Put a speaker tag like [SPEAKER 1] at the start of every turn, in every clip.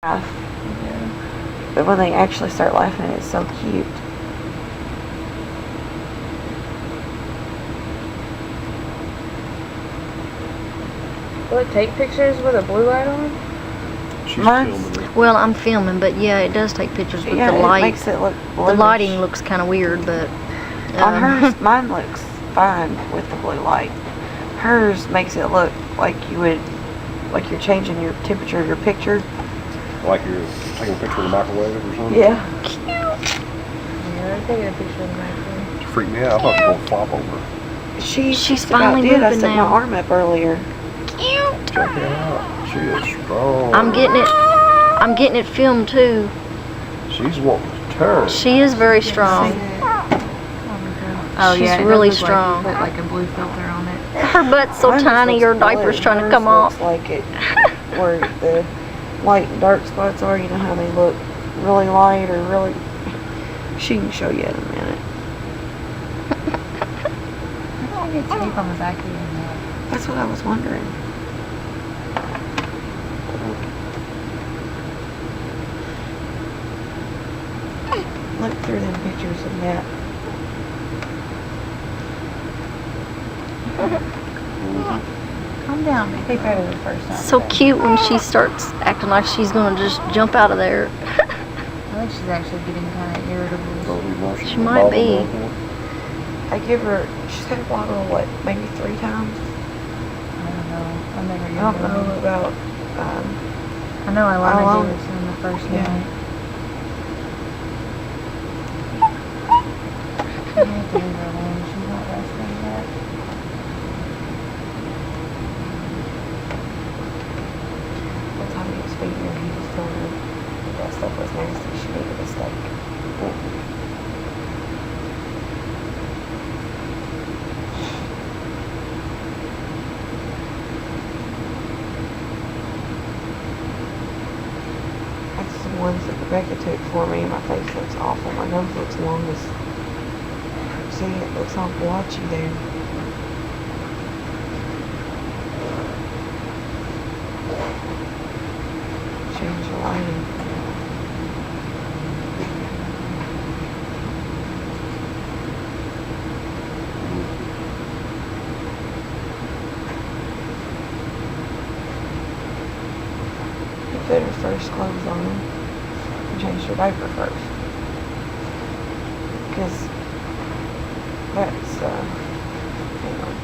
[SPEAKER 1] Yeah. But when they actually start laughing, it's so cute.
[SPEAKER 2] Will it take pictures with a blue light on?
[SPEAKER 3] She's filming it.
[SPEAKER 4] Well, I'm filming, but yeah, it does take pictures with
[SPEAKER 1] Yeah,
[SPEAKER 4] the light.
[SPEAKER 1] it makes it look bluish.
[SPEAKER 4] The lighting looks kind of weird, but
[SPEAKER 1] on hers, mine looks fine with the blue light. Hers makes it look like you're changing your temperature of your picture.
[SPEAKER 3] Like you're taking a picture of the microwave or something?
[SPEAKER 1] Yeah.
[SPEAKER 2] Yeah, they're taking a picture of the microwave.
[SPEAKER 3] It freaked me out. I thought you were going to flop over.
[SPEAKER 4] She's finally
[SPEAKER 1] did. I
[SPEAKER 4] moving
[SPEAKER 1] stuck
[SPEAKER 4] now.
[SPEAKER 1] my arm up earlier.
[SPEAKER 4] Cute.
[SPEAKER 3] Check it out. She is strong.
[SPEAKER 4] I'm getting it filmed too.
[SPEAKER 3] She's wanting to turn.
[SPEAKER 4] She is very strong.
[SPEAKER 2] Oh
[SPEAKER 4] She's
[SPEAKER 2] yeah, it
[SPEAKER 4] really
[SPEAKER 2] does look
[SPEAKER 4] strong.
[SPEAKER 2] Like you put like a blue filter on it.
[SPEAKER 4] Her butt's so
[SPEAKER 1] Mine just
[SPEAKER 4] tiny,
[SPEAKER 1] looks
[SPEAKER 4] her
[SPEAKER 1] blue.
[SPEAKER 4] diaper's trying to
[SPEAKER 1] Hers
[SPEAKER 4] come off.
[SPEAKER 1] looks like it, where the light and dark spots are. You know how they look really light or really. She can show you in a minute.
[SPEAKER 2] I get tape on the back of your neck.
[SPEAKER 1] That's what I was wondering. Look through them pictures of Matt.
[SPEAKER 2] Calm down, make it better the first time.
[SPEAKER 4] So cute when she starts acting like she's gonna just jump out of there.
[SPEAKER 2] I think she's actually getting kind of irritable.
[SPEAKER 4] She might be.
[SPEAKER 1] I give her, she's had a bottle, what, maybe 3 times?
[SPEAKER 2] I don't know. I never
[SPEAKER 1] I don't know about,
[SPEAKER 2] I know Ilana
[SPEAKER 1] How
[SPEAKER 2] gave it to him the first
[SPEAKER 1] Yeah.
[SPEAKER 2] night. I have to leave her alone. She's not resting yet.
[SPEAKER 1] one time he was feeding her, he was telling her that stuff was nasty, she needed a steak. That's the ones that Rebecca took for me. My face looks awful. My nose looks long as... See, it looks all blotchy there. Change the lighting. You put her first clothes on and change her diaper first. Because that's, hang on.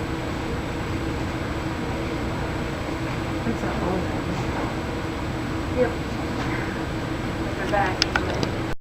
[SPEAKER 2] It's a whole. Yep. Put her back.